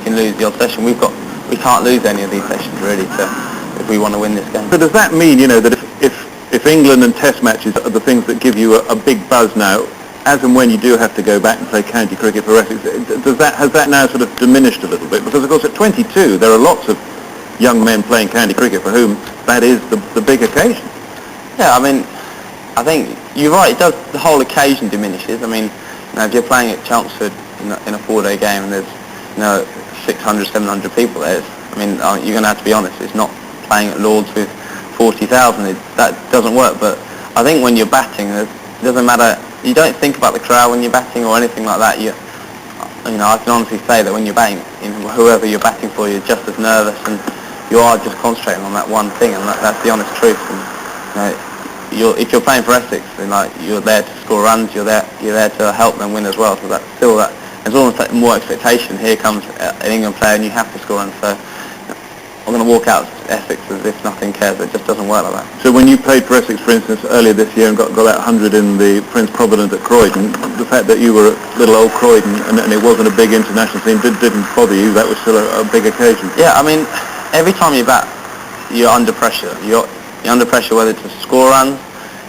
can lose the odd session. We can't lose any of these sessions really if we want to win this game. So does that mean, that if England and Test matches are the things that give you a big buzz now, as and when you do have to go back and play county cricket for Essex, has that now sort of diminished a little bit? Because of course at 22 there are lots of young men playing county cricket for whom that is the big occasion. Yeah, I mean, I think you're right. It does. The whole occasion diminishes. I mean, if you're playing at Chelmsford in a 4-day game and there's 600, 700 people there, you're going to have to be honest. It's not playing at Lord's with 40,000. That doesn't work. But I think when you're batting, it doesn't matter. You don't think about the crowd when you're batting or anything like that. I can honestly say that when you're batting, whoever you're batting for, you're just as nervous and you are just concentrating on that one thing, and that's the honest truth. And, if you're playing for Essex, then you're there to score runs, you're there to help them win as well. So that's still that. There's almost like more expectation. Here comes an England player, and you have to score runs. So I'm going to walk out Essex as if nothing cares. It just doesn't work like that. So when you played for Essex, for instance, earlier this year and got that 100 in the Prince Provident at Croydon, the fact that you were at little old Croydon and it wasn't a big international team didn't bother you. That was still a big occasion. Yeah, every time you bat, you're under pressure. You're under pressure whether to score runs.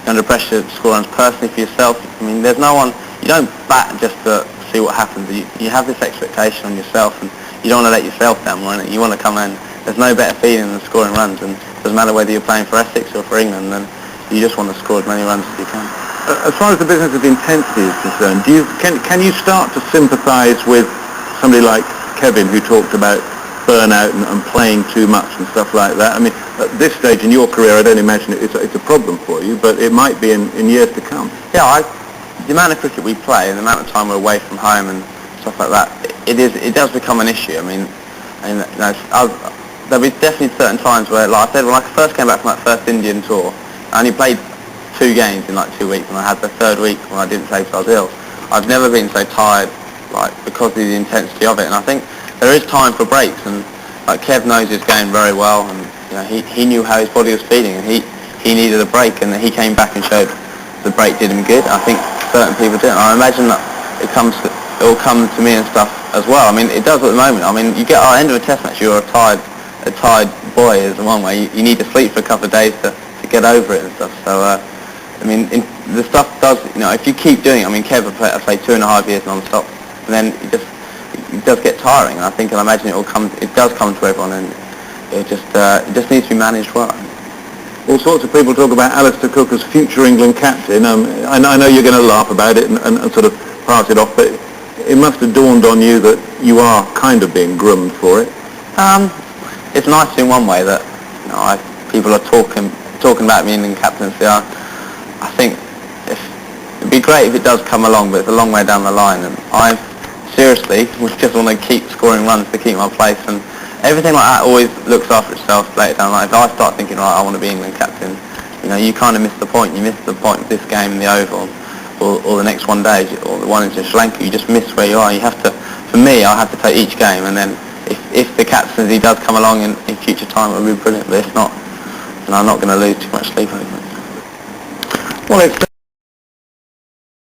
You're under pressure to score runs personally for yourself. There's no one. You don't bat just to see what happens. You have this expectation on yourself, and you don't want to let yourself down. You want to come in. There's no better feeling than scoring runs, and it doesn't matter whether you're playing for Essex or for England, then you just want to score as many runs as you can. As far as the business of intensity is concerned, can you start to sympathise with somebody like Kevin, who talked about burnout and playing too much and stuff like that? At this stage in your career, I don't imagine it's a problem for you, but it might be in years to come. Yeah, the amount of cricket we play and the amount of time we're away from home and stuff like that, it does become an issue. There'll be definitely certain times where, like I said, when I first came back from that first Indian tour, I only played 2 games in 2 weeks, and I had the 3rd week when I didn't play because I was ill. I've never been so tired, because of the intensity of it, and I think there is time for breaks, and Kev knows his game very well, and he knew how his body was feeling, and he needed a break, and he came back and showed the break did him good. I think certain people didn't. I imagine that it will come to me and stuff as well. It does at the moment. You get at the end of a test match, you're a tired boy is the one way. You need to sleep for a couple of days to get over it and stuff. So, the stuff does, if you keep doing it, Kev I played 2.5 years non-stop, and then it does get tiring. And I imagine it does come to everyone, and it just needs to be managed well. All sorts of people talk about Alastair Cook as future England captain. I know you're going to laugh about it and sort of pass it off, but it must have dawned on you that you are kind of being groomed for it. It's nice in one way that people are talking about me England captaincy. I think it'd be great if it does come along, but it's a long way down the line, and I seriously just want to keep scoring runs to keep my place, and everything like that always looks after itself later down the line. If I start thinking, right, I want to be England captain, you kind of miss the point. You miss the point of this game in the Oval, or the next one day, or the one in Sri Lanka. You just miss where you are. You have to. For me, I have to take each game, and then if the captaincy does come along in future time, it will be brilliant. But if not, then I'm not going to lose too much sleep over it. Well, it's